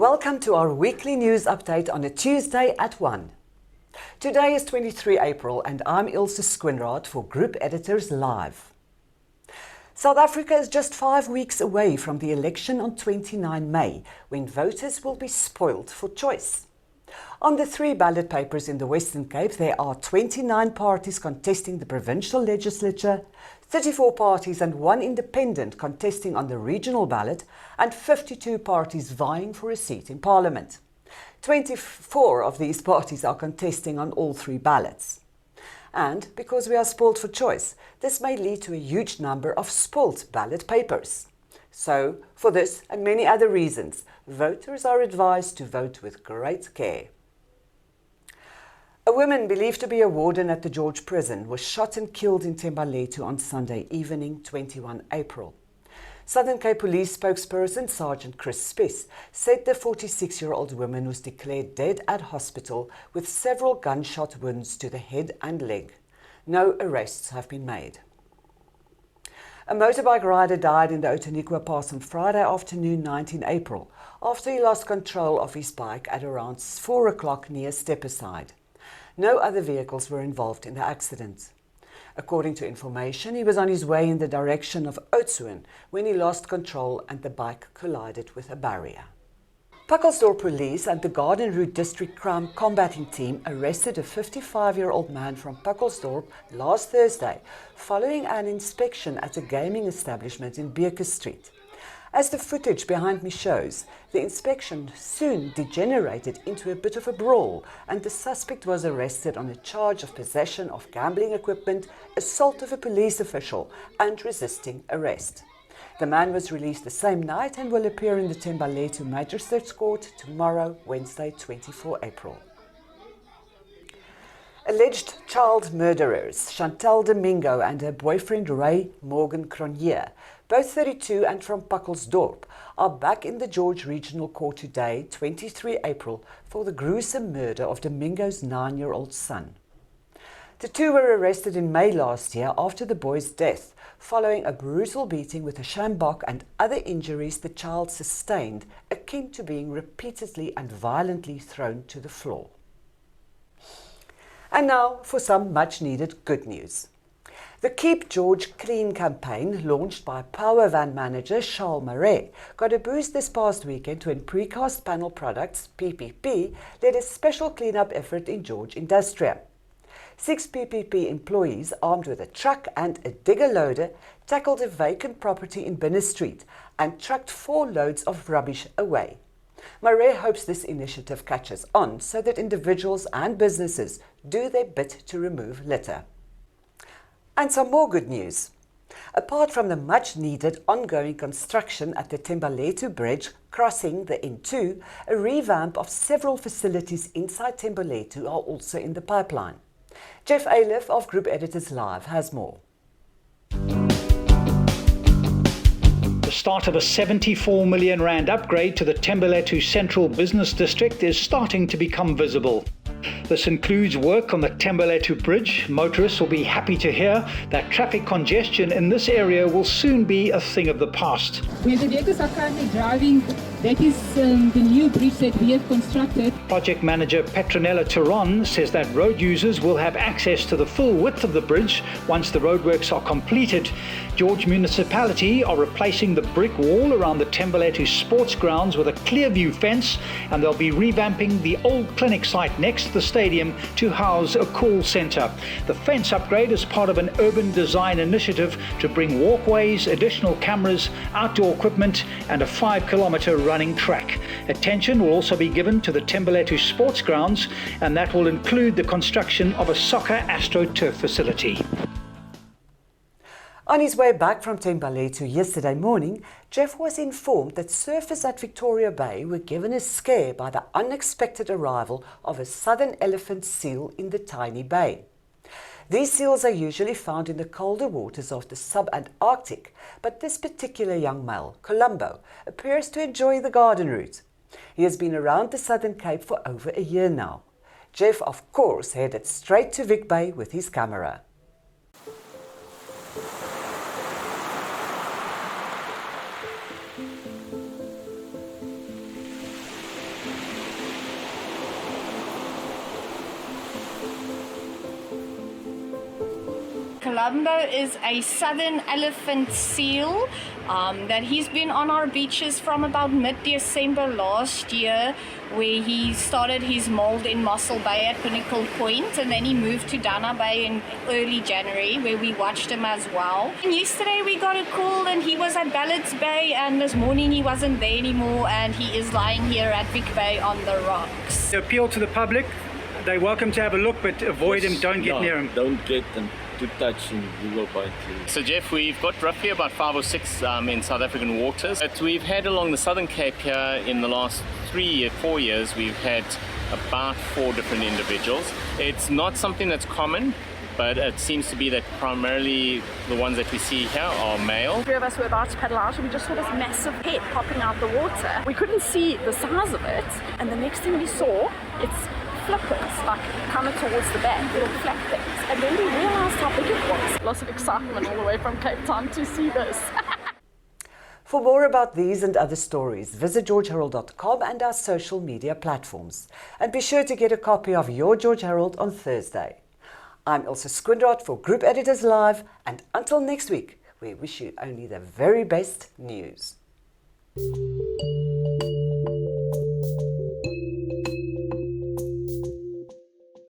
Welcome to our weekly news update on a Tuesday at 1. Today is 23 April and I'm Ilse Squinrad for Group Editors Live. South Africa is just 5 weeks away from the election on 29 May, when voters will be spoiled for choice. On the 3 ballot papers in the Western Cape, there are 29 parties contesting the provincial legislature, 34 parties and 1 independent contesting on the regional ballot, and 52 parties vying for a seat in Parliament. 24 of these parties are contesting on all 3 ballots. And because we are spoiled for choice, this may lead to a huge number of spoiled ballot papers. So, for this and many other reasons, voters are advised to vote with great care. A woman believed to be a warden at the George prison was shot and killed in Thembalethu on Sunday evening, 21 April. Southern Cape Police spokesperson Sergeant Chris Spies said the 46-year-old woman was declared dead at hospital with several gunshot wounds to the head and leg. No arrests have been made. A motorbike rider died in the Outeniqua Pass on Friday afternoon, 19 April, after he lost control of his bike at around 4 o'clock near Stepaside. No other vehicles were involved in the accident. According to information, he was on his way in the direction of Oudtshoorn when he lost control and the bike collided with a barrier. Puckelsdorp Police and the Garden Route District Crime Combating Team arrested a 55-year-old man from Puckelsdorp last Thursday following an inspection at a gaming establishment in Beaker Street. As the footage behind me shows, the inspection soon degenerated into a bit of a brawl and the suspect was arrested on a charge of possession of gambling equipment, assault of a police official and resisting arrest. The man was released the same night and will appear in the Thembalethu Magistrates Court tomorrow, Wednesday, 24 April. Alleged child murderers Chantal Domingo and her boyfriend Ray Morgan Cronje, both 32 and from Puckelsdorp, are back in the George Regional Court today, 23 April, for the gruesome murder of Domingo's 9-year-old son. The two were arrested in May last year after the boy's death, following a brutal beating with a sjambok and other injuries the child sustained, akin to being repeatedly and violently thrown to the floor. And now for some much-needed good news. The Keep George Clean campaign, launched by Power Van manager Charles Marais, got a boost this past weekend when Precast Panel Products, PPP, led a special clean-up effort in George Industria. 6 PPP employees, armed with a truck and a digger loader, tackled a vacant property in Binner Street and trucked 4 loads of rubbish away. Marais hopes this initiative catches on so that individuals and businesses do their bit to remove litter. And some more good news. Apart from the much-needed ongoing construction at the Tetu Bridge crossing the N2, a revamp of several facilities inside Thembalethu are also in the pipeline. Jeff Aliff of Group Editors Live has more. The start of a 74 million rand upgrade to the Thembalethu Central Business District is starting to become visible. This includes work on the Thembalethu Bridge. Motorists will be happy to hear that traffic congestion in this area will soon be a thing of the past. Where the vehicles are currently driving, that is the new bridge that we have constructed. Project manager Petronella Turon says that road users will have access to the full width of the bridge once the roadworks are completed. George Municipality are replacing the brick wall around the Thembalethu sports grounds with a clear view fence, and they'll be revamping the old clinic site next to the stadium to house a call centre. The fence upgrade is part of an urban design initiative to bring walkways, additional cameras, outdoor equipment and a 5-kilometre running track. Attention will also be given to the Thembalethu sports grounds, and that will include the construction of a soccer AstroTurf facility. On his way back from Thembalethu yesterday morning, Jeff was informed that surfers at Victoria Bay were given a scare by the unexpected arrival of a southern elephant seal in the tiny bay. These seals are usually found in the colder waters of the sub-Antarctic, but this particular young male, Colombo, appears to enjoy the garden route. He has been around the Southern Cape for over a year now. Jeff, of course, headed straight to Vic Bay with his camera. Columbo is a southern elephant seal that he's been on our beaches from about mid-December last year, where he started his mold in Mossel Bay at Pinnacle Point, and then he moved to Dana Bay in early January, where we watched him as well. And yesterday we got a call and he was at Ballards Bay, and this morning he wasn't there anymore, and he is lying here at Vic Bay on the rocks. The appeal to the public, they're welcome to have a look, but avoid him, don't get near him. Don't get them to touch and you will bite you. So Jeff, we've got roughly about 5 or 6 in South African waters. But we've had along the Southern Cape here in the last 4 years, we've had about 4 different individuals. It's not something that's common, but it seems to be that primarily the ones that we see here are male. 3 of us were about to paddle out and we just saw this massive head popping out the water. We couldn't see the size of it, and the next thing we saw, its flippers like coming towards the back, little flap things. And then we realized how big it was. Lots of excitement all the way from Cape Town to see this. For more about these and other stories, visit georgeherald.com and our social media platforms. And be sure to get a copy of your George Herald on Thursday. I'm Ilse Squindrad for Group Editors Live, and until next week, we wish you only the very best news.